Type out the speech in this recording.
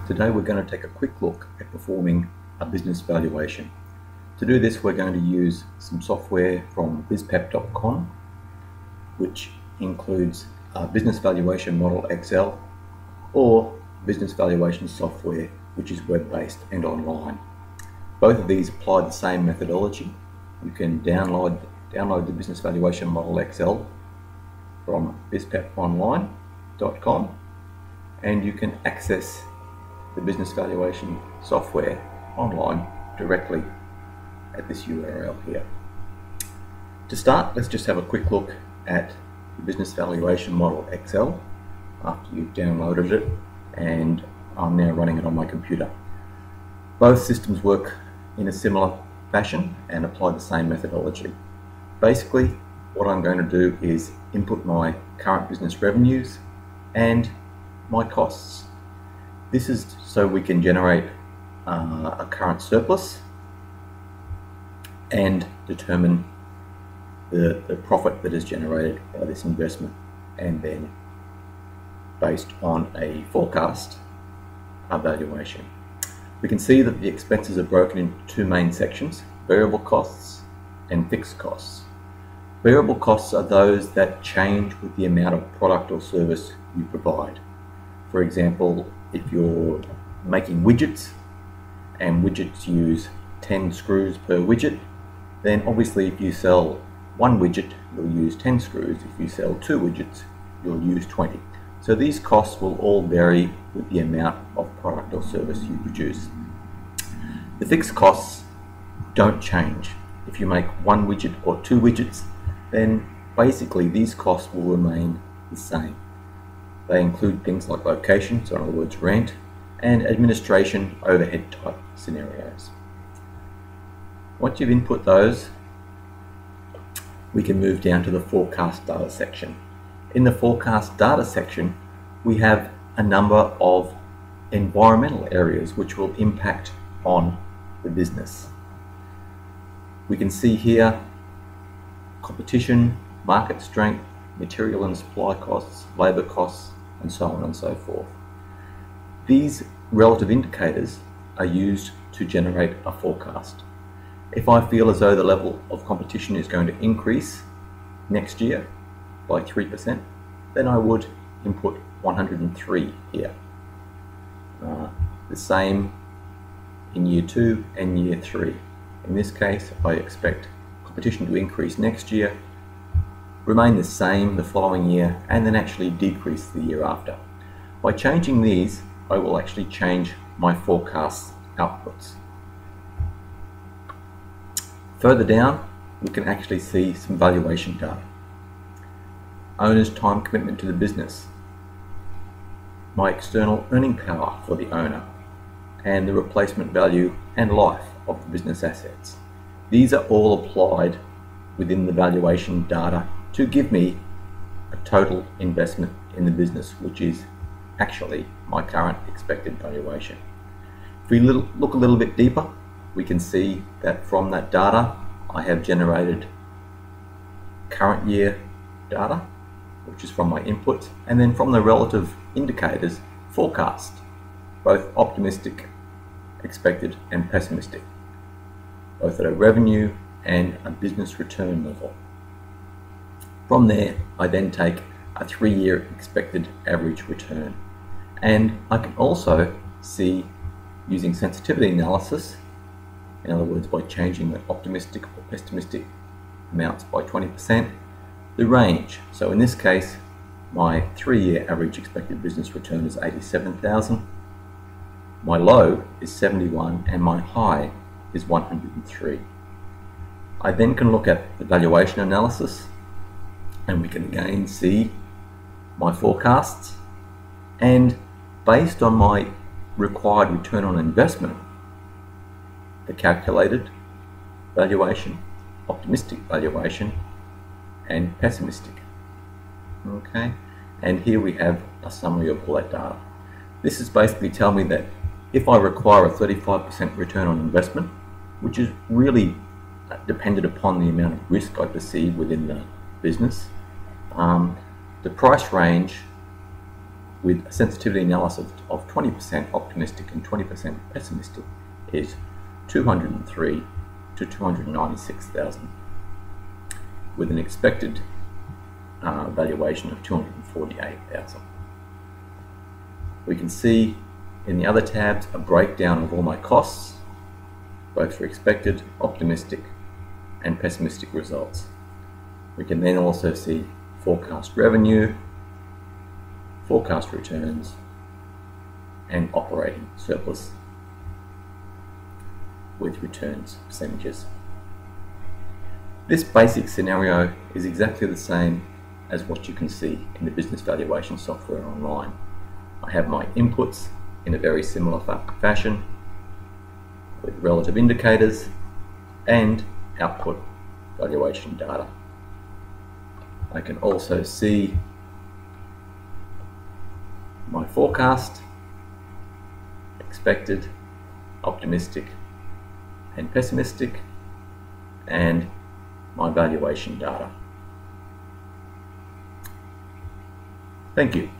Today we're going to take a quick look at performing a business valuation. To do this, we're going to use some software from bizpep.com, which includes Business Valuation Model Excel or Business Valuation Software, which is web-based and online. Both of these apply the same methodology. You can download the Business Valuation Model Excel from bizpeponline.com, and you can access the Business Valuation Software online directly at this URL here. To start, let's just have a quick look at the Business Valuation Model Excel after you've downloaded it, and I'm now running it on my computer. Both systems work in a similar fashion and apply the same methodology. Basically, what I'm going to do is input my current business revenues and my costs. This is so we can generate a current surplus and determine the profit that is generated by this investment, and then based on a forecast valuation. We can see that the expenses are broken into two main sections: variable costs and fixed costs. Variable costs are those that change with the amount of product or service you provide. For example, if you're making widgets and widgets use 10 screws per widget, then obviously if you sell one widget, you'll use 10 screws. If you sell two widgets, you'll use 20. So these costs will all vary with the amount of product or service you produce. The fixed costs don't change. If you make one widget or two widgets, then basically these costs will remain the same. They include things like location, so in other words rent, and administration overhead type scenarios. Once you've input those, we can move down to the forecast data section. In the forecast data section, we have a number of environmental areas which will impact on the business. We can see here competition, market strength, material and supply costs, labour costs, and so on and so forth. These relative indicators are used to generate a forecast. If I feel as though the level of competition is going to increase next year by 3%, then I would input 103 here. The same in year 2 and year 3. In this case, I expect competition to increase next year, remain the same the following year, and then actually decrease the year after. By changing these, I will actually change my forecast outputs. Further down, we can actually see some valuation data. Owner's time commitment to the business, my external earning power for the owner, and the replacement value and life of the business assets. These are all applied within the valuation data to give me a total investment in the business, which is actually my current expected valuation. If we look a little bit deeper, we can see that from that data I have generated current year data, which is from my inputs, and then from the relative indicators, forecast, both optimistic, expected, and pessimistic, both at a revenue and a business return level. From there, I then take a 3-year expected average return. And I can also see, using sensitivity analysis, in other words by changing the optimistic or pessimistic amounts by 20%, the range. So in this case, my 3-year average expected business return is 87,000, my low is 71, and my high is 103. I then can look at the valuation analysis, and we can again see my forecasts, and based on my required return on investment, the calculated valuation, optimistic valuation, and pessimistic. Okay, and here we have a summary of all that data. This is basically telling me that if I require a 35% return on investment, which is really dependent upon the amount of risk I perceive within the business, the price range with a sensitivity analysis of 20% optimistic and 20% pessimistic is 203 to 296,000, with an expected valuation of 248,000. We can see in the other tabs a breakdown of all my costs, both for expected, optimistic and pessimistic results. We can then also see forecast revenue, forecast returns, and operating surplus with returns percentages. This basic scenario is exactly the same as what you can see in the business valuation software online. I have my inputs in a very similar fashion with relative indicators and output valuation data. I can also see my forecast, expected, optimistic and pessimistic, and my valuation data. Thank you.